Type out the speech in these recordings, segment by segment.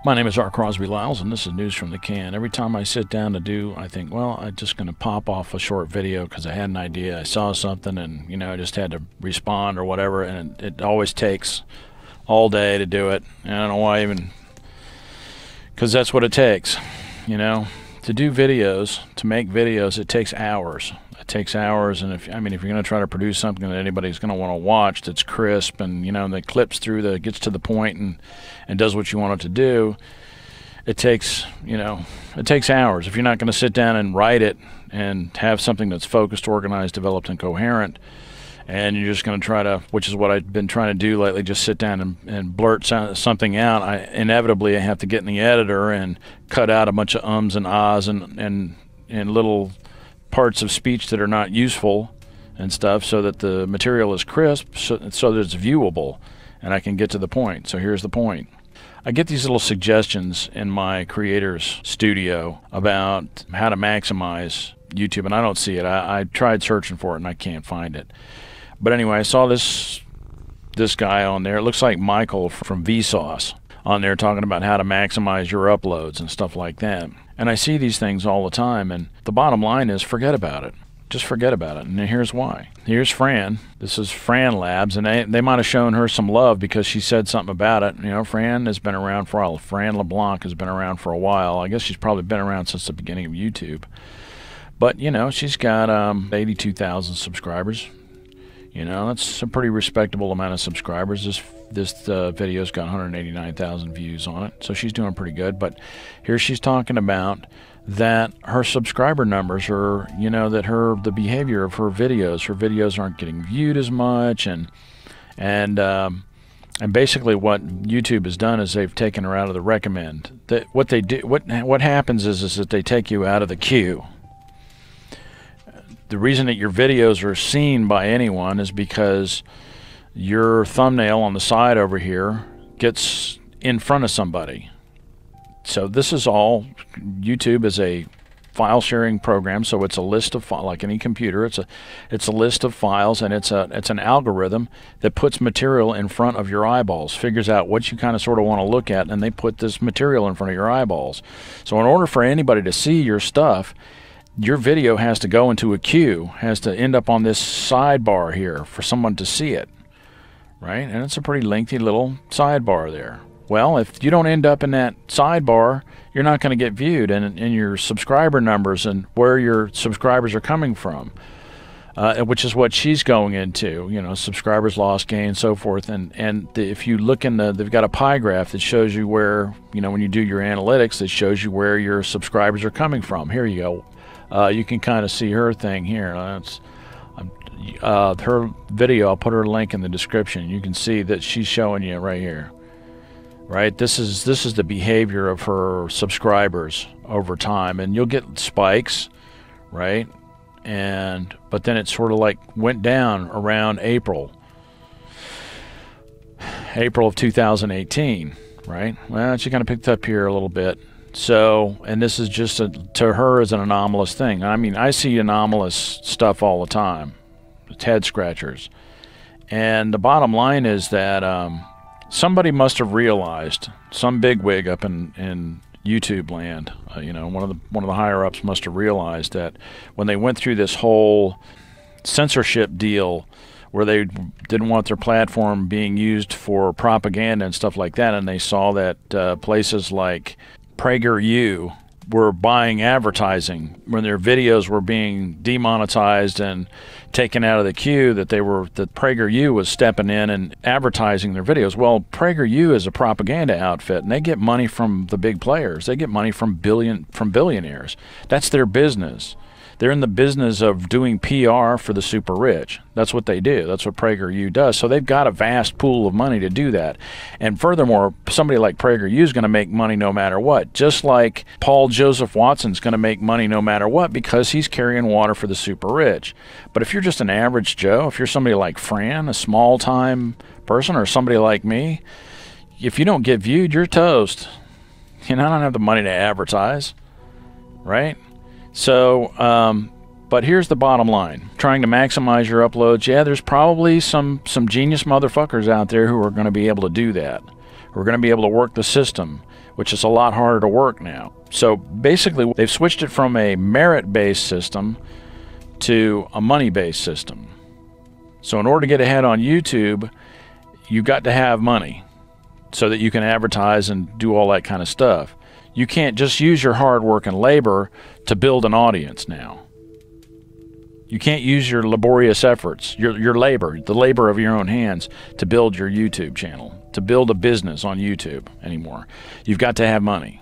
My name is R. Crosby Lyles, and this is News from the Can. Every time I sit down to do, I think, well, I'm just going to pop off a short video because I had an idea. I saw something, and, you know, I just had to respond or whatever, and it always takes all day to do it. And I don't know why even, because that's what it takes, you know. To do videos, to make videos, it takes hours. It takes hours, and if you're going to try to produce something that anybody's going to want to watch that's crisp and, you know, that clips through, gets to the point and does what you want it to do, it takes, you know, it takes hours. If you're not going to sit down and write it and have something that's focused, organized, developed, and coherent, and you're just going to try to, which is what I've been trying to do lately, just sit down and blurt something out, I inevitably have to get in the editor and cut out a bunch of ums and ahs and little parts of speech that are not useful and stuff, so that the material is crisp, so that it's viewable and I can get to the point. So here's the point. I get these little suggestions in my creator's studio about how to maximize YouTube, and I don't see it. I tried searching for it and I can't find it. But anyway, I saw this guy on there. It looks like Michael from Vsauce on there talking about how to maximize your uploads and stuff like that. And I see these things all the time, and the bottom line is forget about it. Just forget about it. And here's why. Here's Fran. This is FranLabs, and they might have shown her some love because she said something about it. You know, Fran has been around for a while. Fran Blanche has been around for a while. I guess she's probably been around since the beginning of YouTube. But, you know, she's got 82,000 subscribers. You know, that's a pretty respectable amount of subscribers. This video's got 189,000 views on it, so she's doing pretty good. But here she's talking about that her subscriber numbers are, you know, that the behavior of her videos aren't getting viewed as much, and basically what YouTube has done is they've taken her out of the recommend. What happens is that they take you out of the queue. The reason that your videos are seen by anyone is because your thumbnail on the side over here gets in front of somebody. So this is all, YouTube is a file sharing program, so it's a list of files, like any computer. It's a list of files, and it's an algorithm that puts material in front of your eyeballs, figures out what you kind of sort of want to look at, and they put this material in front of your eyeballs. So in order for anybody to see your stuff, your video has to go into a queue, has to end up on this sidebar here for someone to see it, right? And it's a pretty lengthy little sidebar there. Well, if you don't end up in that sidebar, you're not going to get viewed, and your subscriber numbers and where your subscribers are coming from, which is what she's going into, you know, subscribers lost, gain, so forth. If you look in they've got a pie graph that shows you where, you know, when you do your analytics, it shows you where your subscribers are coming from. Here you go. You can kind of see her thing here. That's her video. I'll put her link in the description. You can see that she's showing you right here. Right, this is the behavior of her subscribers over time, and you'll get spikes, right? But then it sort of like went down around April of 2018, right? Well, she kind of picked up here a little bit. So, and this is just to her is an anomalous thing. I mean, I see anomalous stuff all the time. It's head scratchers, and the bottom line is that somebody must have realized, some bigwig up in YouTube land, you know, one of the higher ups must have realized that when they went through this whole censorship deal where they didn't want their platform being used for propaganda and stuff like that, and they saw that places like PragerU were buying advertising when their videos were being demonetized and taken out of the queue, that PragerU was stepping in and advertising their videos. Well, PragerU is a propaganda outfit, and they get money from the big players. They get money from billionaires. That's their business. They're in the business of doing PR for the super rich. That's what they do. That's what PragerU does. So they've got a vast pool of money to do that. And furthermore, somebody like PragerU is going to make money no matter what. Just like Paul Joseph Watson's going to make money no matter what, because he's carrying water for the super rich. But if you're just an average Joe, if you're somebody like Fran, a small-time person, or somebody like me, if you don't get viewed, you're toast. You know, I don't have the money to advertise, right? So, but here's the bottom line. Trying to maximize your uploads, yeah, there's probably some genius motherfuckers out there who are going to be able to do that, who are going to be able to work the system, which is a lot harder to work now. So basically, they've switched it from a merit-based system to a money-based system. So in order to get ahead on YouTube, you've got to have money so that you can advertise and do all that kind of stuff. You can't just use your hard work and labor to build an audience now. You can't use your laborious efforts, your labor, the labor of your own hands to build your YouTube channel, to build a business on YouTube anymore. You've got to have money.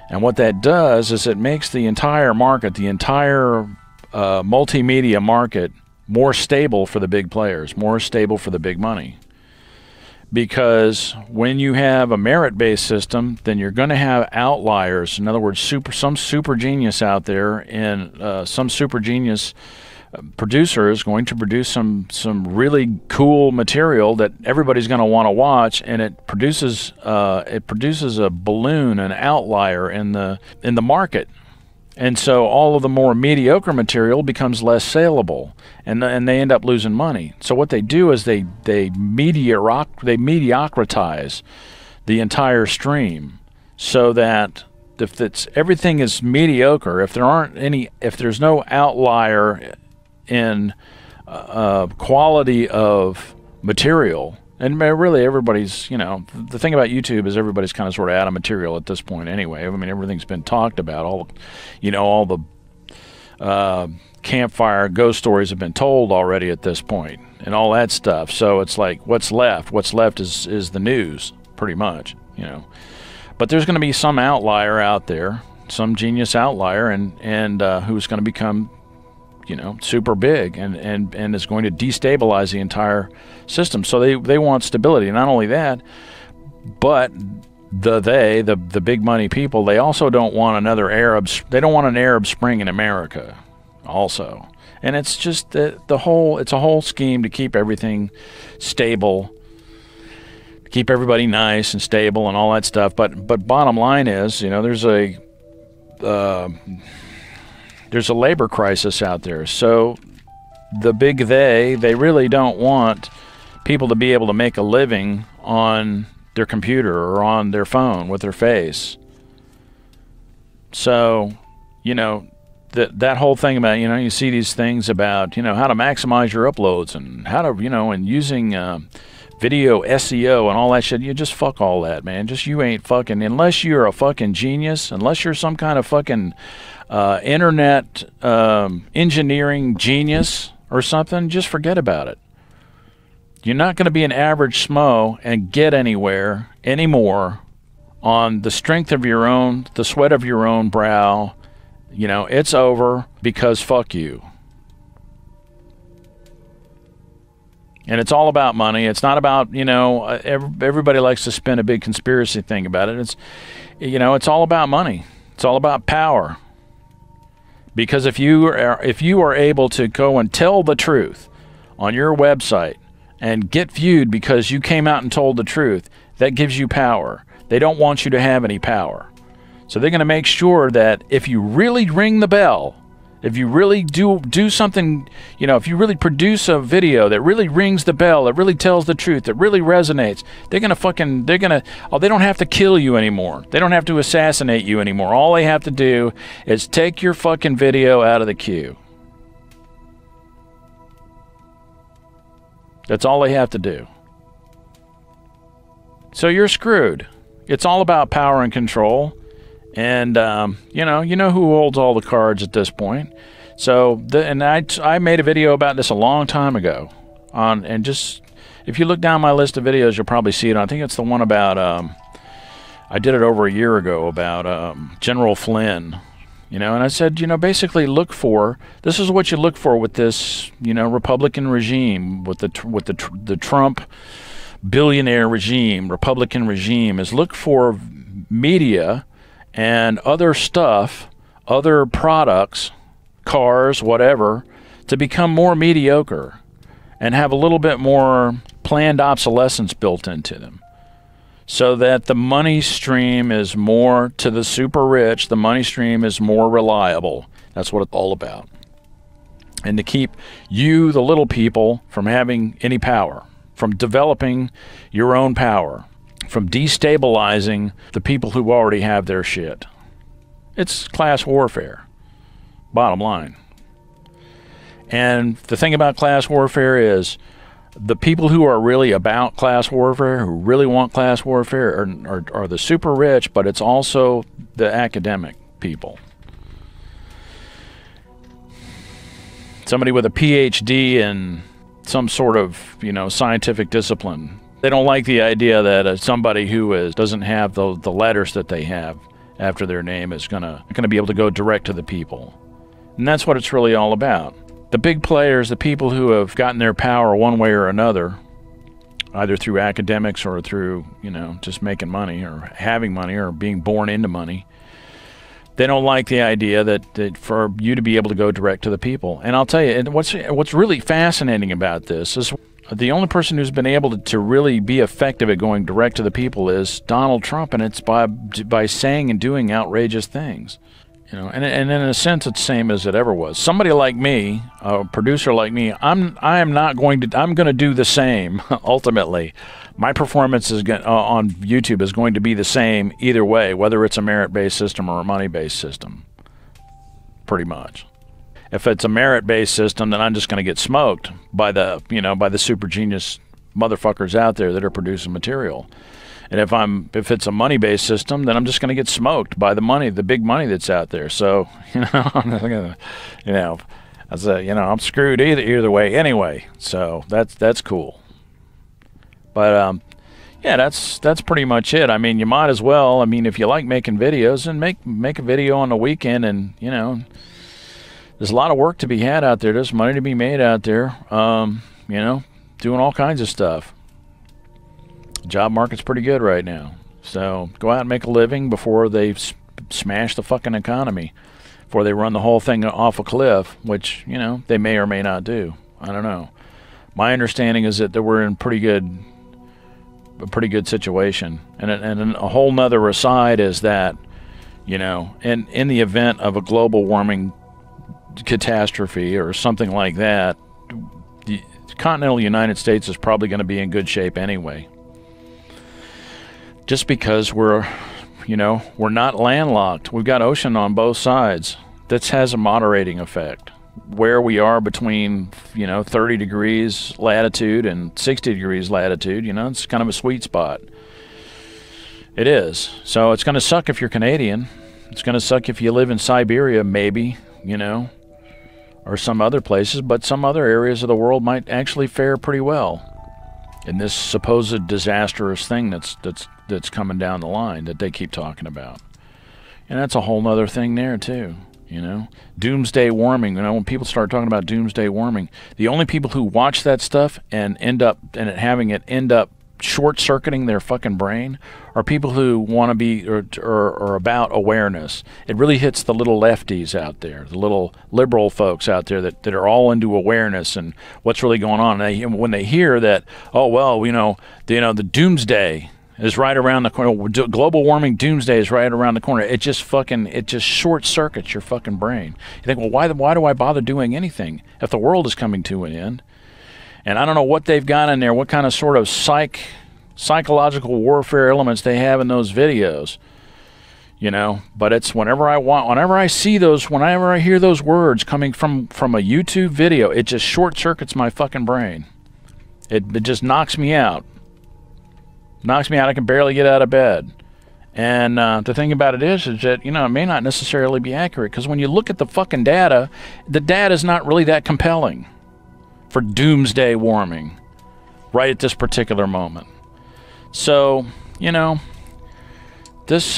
And what that does is it makes the entire market, the entire multimedia market, more stable for the big players, more stable for the big money. Because when you have a merit-based system, then you're going to have outliers. In other words, some super genius out there, and some super genius producer is going to produce some really cool material that everybody's going to want to watch, and it produces a balloon, an outlier in the market. And so all of the more mediocre material becomes less saleable, and they end up losing money. So what they do is they mediocritize the entire stream, so that if everything is mediocre, if there's no outlier in quality of material. And really, everybody's, the thing about YouTube is everybody's kind of sort of out of material at this point anyway. I mean, everything's been talked about. All the campfire ghost stories have been told already at this point, and all that stuff. So it's like, what's left? What's left is the news, pretty much, But there's going to be some outlier out there, some genius outlier, and who's going to become super big and is going to destabilize the entire system. So they want stability. Not only that, but the big money people, they also don't want an Arab Spring in America also. And it's just it's a whole scheme to keep everything stable, keep everybody nice and stable and all that stuff. But bottom line is, there's a labor crisis out there. So the big they really don't want people to be able to make a living on their computer or on their phone with their face. So, that whole thing about, you see these things about, how to maximize your uploads and how to, and using video SEO and all that shit. You just fuck all that, man. You ain't fucking, unless you're a fucking genius, unless you're some kind of fucking internet engineering genius or something, just forget about it. You're not going to be an average schmo and get anywhere anymore on the strength of your own, the sweat of your own brow. It's over, because fuck you. And it's all about money. It's not about, everybody likes to spin a big conspiracy thing about it. It's all about money. It's all about power. Because if you are able to go and tell the truth on your website and get viewed because you came out and told the truth, that gives you power. They don't want you to have any power. So they're going to make sure that if you really ring the bell, if you really do something, if you really produce a video that really rings the bell, that really tells the truth, that really resonates, they don't have to kill you anymore. They don't have to assassinate you anymore. All they have to do is take your fucking video out of the queue. That's all they have to do. So you're screwed. It's all about power and control. And, you know who holds all the cards at this point. So, I made a video about this a long time ago. If you look down my list of videos, you'll probably see it. I think it's the one about, I did it over a year ago about General Flynn. And I said, basically this is what you look for with this, Republican regime, with the Trump billionaire regime, Republican regime, is look for media and other stuff, other products, cars, whatever, to become more mediocre and have a little bit more planned obsolescence built into them, so that the money stream is more to the super rich, the money stream is more reliable. That's what it's all about. And to keep you, the little people, from having any power, from developing your own power. from destabilizing the people who already have their shit. It's class warfare, bottom line. And the thing about class warfare is the people who are really about class warfare, who really want class warfare, are the super rich, but it's also the academic people. Somebody with a PhD in some sort of, scientific discipline. They don't like the idea that somebody who doesn't have the letters that they have after their name is gonna be able to go direct to the people. And that's what it's really all about. The big players, the people who have gotten their power one way or another, either through academics or through, just making money or having money or being born into money, they don't like the idea that for you to be able to go direct to the people. And I'll tell you, what's really fascinating about this is the only person who's been able to really be effective at going direct to the people is Donald Trump, and it's by saying and doing outrageous things. And in a sense, it's the same as it ever was. Somebody like me, a producer like me, I'm going to do the same. Ultimately, my performance on YouTube is going to be the same either way, whether it's a merit-based system or a money-based system. Pretty much. If it's a merit-based system, then I'm just going to get smoked by the super genius motherfuckers out there that are producing material. And if it's a money-based system, then I'm just going to get smoked by the big money that's out there. So, I'm screwed either way anyway. So that's cool. But yeah, that's pretty much it. I mean, you might as well. I mean, if you like making videos, then make a video on the weekend, and there's a lot of work to be had out there. There's money to be made out there. Doing all kinds of stuff. Job market's pretty good right now. So go out and make a living before they smash the fucking economy, before they run the whole thing off a cliff, which, they may or may not do. I don't know. My understanding is that we're in a pretty good situation. And a whole nother aside is that, in the event of a global warming catastrophe or something like that, the continental United States is probably going to be in good shape anyway. Just because we're not landlocked. We've got ocean on both sides. This has a moderating effect. Where we are between, 30 degrees latitude and 60 degrees latitude, it's kind of a sweet spot. It is. So it's going to suck if you're Canadian. It's going to suck if you live in Siberia, maybe, or some other places, but some other areas of the world might actually fare pretty well in this supposed disastrous thing that's coming down the line that they keep talking about. And that's a whole nother thing there too, doomsday warming. When people start talking about doomsday warming, the only people who watch that stuff and end up short-circuiting their fucking brain are people who want to be or about awareness. It really hits the little lefties out there, the little liberal folks out there that are all into awareness and what's really going on. And when they hear that, the doomsday is right around the corner, global warming doomsday is right around the corner, it just short circuits your fucking brain. You think, well, why do I bother doing anything if the world is coming to an end? And I don't know what they've got in there, what kind of sort of psychological warfare elements they have in those videos, but it's whenever I hear those words coming from a YouTube video, it just short circuits my fucking brain. It just knocks me out. I can barely get out of bed. And the thing about it is that, it may not necessarily be accurate, because when you look at the fucking data, the data is not really that compelling for doomsday warming right at this particular moment. So, this, it's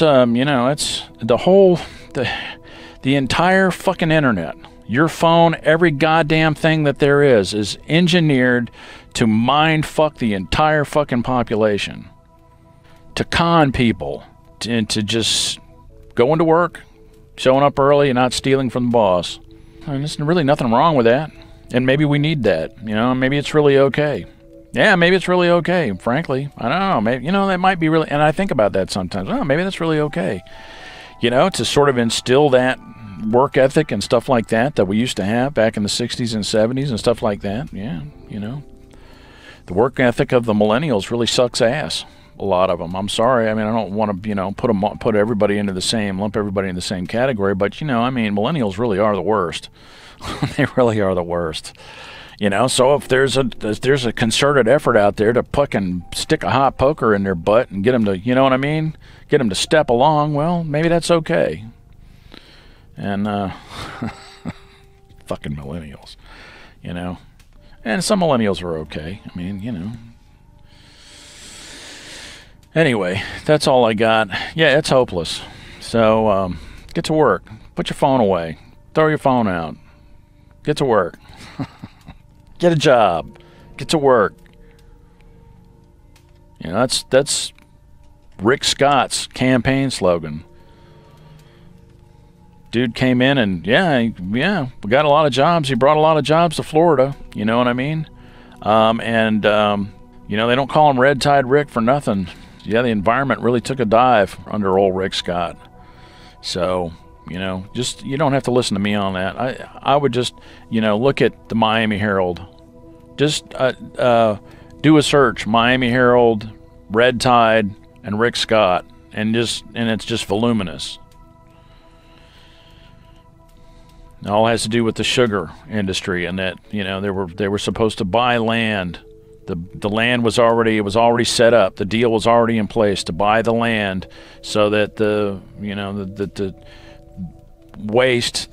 the entire fucking internet, your phone, every goddamn thing that there is engineered to mind fuck the entire fucking population, to con people, and to just going to work, showing up early, and not stealing from the boss. I mean, there's really nothing wrong with that. And maybe we need that, maybe it's really okay. Yeah, maybe it's really okay, frankly. I don't know, maybe, that might be really, and I think about that sometimes. Oh, maybe that's really okay. To sort of instill that work ethic and stuff like that we used to have back in the 60s and 70s and stuff like that. Yeah, the work ethic of the millennials really sucks ass. a lot of them. I'm sorry. I mean, I don't want to, you know, put everybody into the same, lump everybody in the same category. But, you know, I mean, millennials really are the worst. They really are the worst. You know, so if there's a concerted effort out there to fucking stick a hot poker in their butt and get them to, you know what I mean, get them to step along, well, maybe that's okay. And fucking millennials, you know, and some millennials are okay. I mean, you know. Anyway, that's all I got. Yeah, it's hopeless. So get to work. Put your phone away. Throw your phone out. Get to work. Get a job. Get to work. You know, that's Rick Scott's campaign slogan. Dude came in and we got a lot of jobs. He brought a lot of jobs to Florida. You know what I mean? You know, they don't call him Red Tide Rick for nothing. Yeah, the environment really took a dive under old Rick Scott. So, you know, just, you don't have to listen to me on that. I would just, you know, look at the Miami Herald. Just do a search, Miami Herald, Red Tide, and Rick Scott, and it's just voluminous. It all has to do with the sugar industry, and that, you know, they were supposed to buy land. The land was already set up. The deal was already in place to buy the land, so that the waste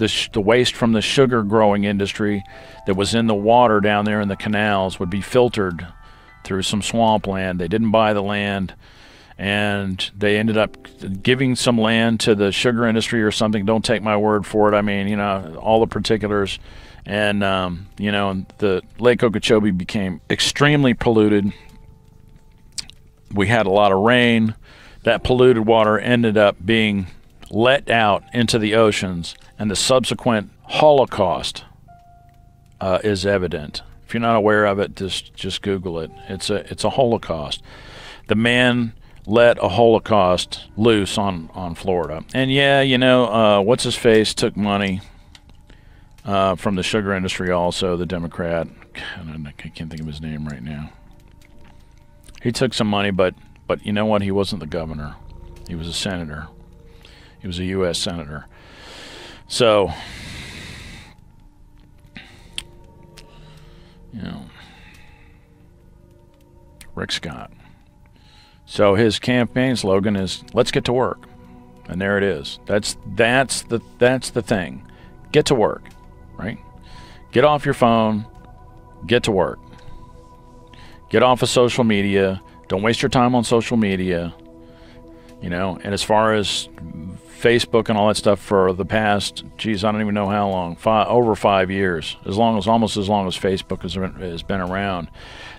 from the sugar growing industry that was in the water down there in the canals would be filtered through some swampland. They didn't buy the land, and they ended up giving some land to the sugar industry or something. Don't take my word for it. I mean, you know, all the particulars. And, you know, the Lake Okeechobee became extremely polluted. We had a lot of rain. That polluted water ended up being let out into the oceans, and the subsequent Holocaust is evident. If you're not aware of it, just Google it. It's a Holocaust. The man let a Holocaust loose on Florida. And yeah, you know, what's his face took money from the sugar industry also, the Democrat. God, I can't think of his name right now. He took some money, but you know what? He wasn't the governor. He was a senator. He was a U.S. senator. So, you know, Rick Scott. So his campaign slogan is "Let's get to work," and there it is. That's the thing. Get to work, right? Get off your phone. Get to work. Get off of social media. Don't waste your time on social media. You know, and as far as Facebook and all that stuff for the past, geez, I don't even know how long, over 5 years, almost as long as Facebook has been around.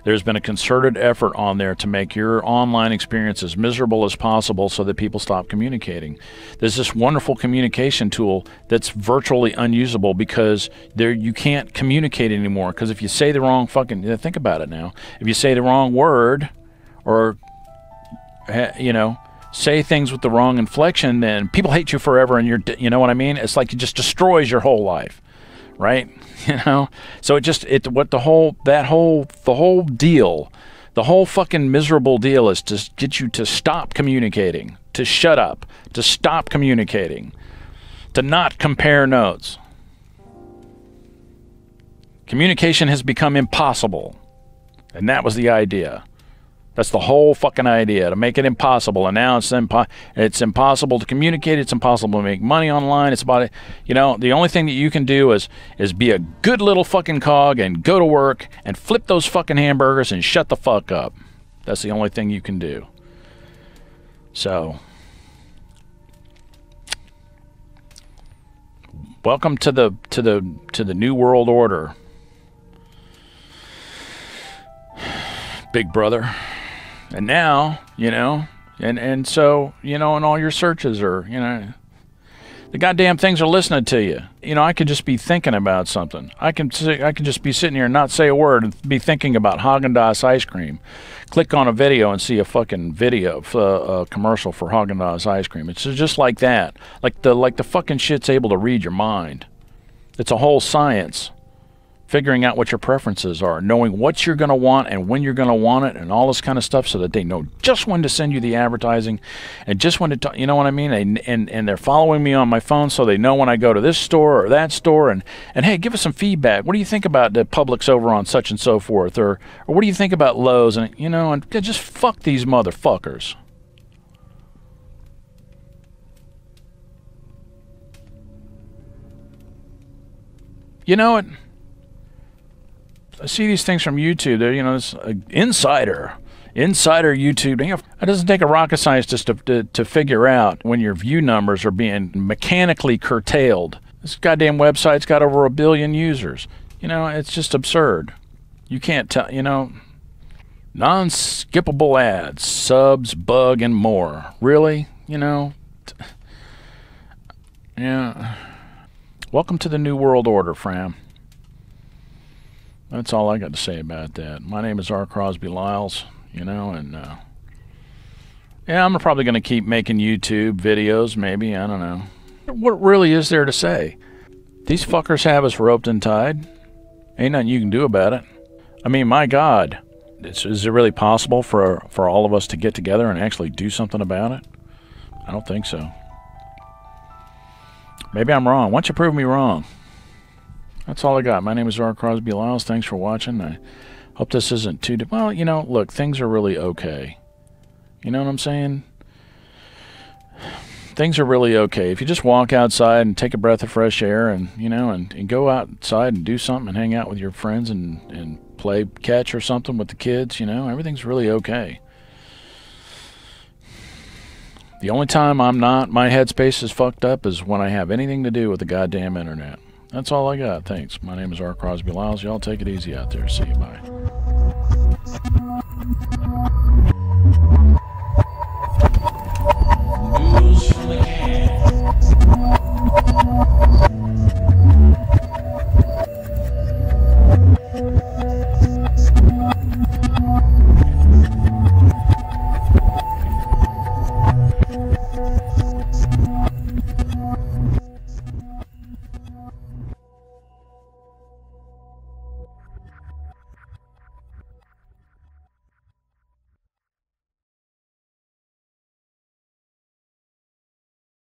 There's been a concerted effort on there to make your online experience as miserable as possible so that people stop communicating. There's this wonderful communication tool that's virtually unusable because you can't communicate anymore. Because if you say the wrong think about it now, if you say the wrong word or, you know, say things with the wrong inflection, then people hate you forever, and you know what I mean? It's like it just destroys your whole life, right? You know? So the whole fucking miserable deal is to get you to stop communicating, to shut up, to stop communicating, to not compare notes. Communication has become impossible, and that was the idea. That's the whole fucking idea, to make it impossible. And now it's impossible to communicate. It's impossible to make money online. It's about it. You know, the only thing that you can do is be a good little fucking cog and go to work and flip those fucking hamburgers and shut the fuck up. That's the only thing you can do. So, welcome to the new world order, big brother. And now, you know, and so, you know, and all your searches are, you know, the goddamn things are listening to you. You know, I could just be thinking about something. I can just be sitting here and not say a word and be thinking about Haagen-Dazs ice cream. Click on a video and see a fucking video, a commercial for Haagen-Dazs ice cream. It's just like that. Like the fucking shit's able to read your mind. It's a whole science figuring out what your preferences are, knowing what you're going to want and when you're going to want it and all this kind of stuff, so that they know just when to send you the advertising and just when to, you know what I mean? And they're following me on my phone, so they know when I go to this store or that store, and hey, give us some feedback. What do you think about the Publix over on such and so forth? Or what do you think about Lowe's? And, you know, and just fuck these motherfuckers. You know it. I see these things from YouTube. There, you know, this insider YouTube. You know, it doesn't take a rocket scientist to figure out when your view numbers are being mechanically curtailed. This goddamn website's got over 1 billion users. You know, it's just absurd. You can't tell. You know, non-skippable ads, subs, bug, and more. Really? You know. Yeah. Welcome to the New World Order, Fran. That's all I got to say about that. My name is R. Crosby Lyles, you know, and yeah, I'm probably going to keep making YouTube videos, maybe, I don't know. What really is there to say? These fuckers have us roped and tied. Ain't nothing you can do about it. I mean, my God, is it really possible for all of us to get together and actually do something about it? I don't think so. Maybe I'm wrong. Why don't you prove me wrong? That's all I got. My name is R. Crosby Lyles. Thanks for watching. I hope this isn't too... Well, you know, look, things are really okay. You know what I'm saying? Things are really okay. If you just walk outside and take a breath of fresh air and, you know, and go outside and do something and hang out with your friends and play catch or something with the kids, you know, everything's really okay. The only time I'm not, my headspace is fucked up, is when I have anything to do with the goddamn internet. That's all I got. Thanks. My name is R. Crosby Lyles. Y'all take it easy out there. See you. Bye.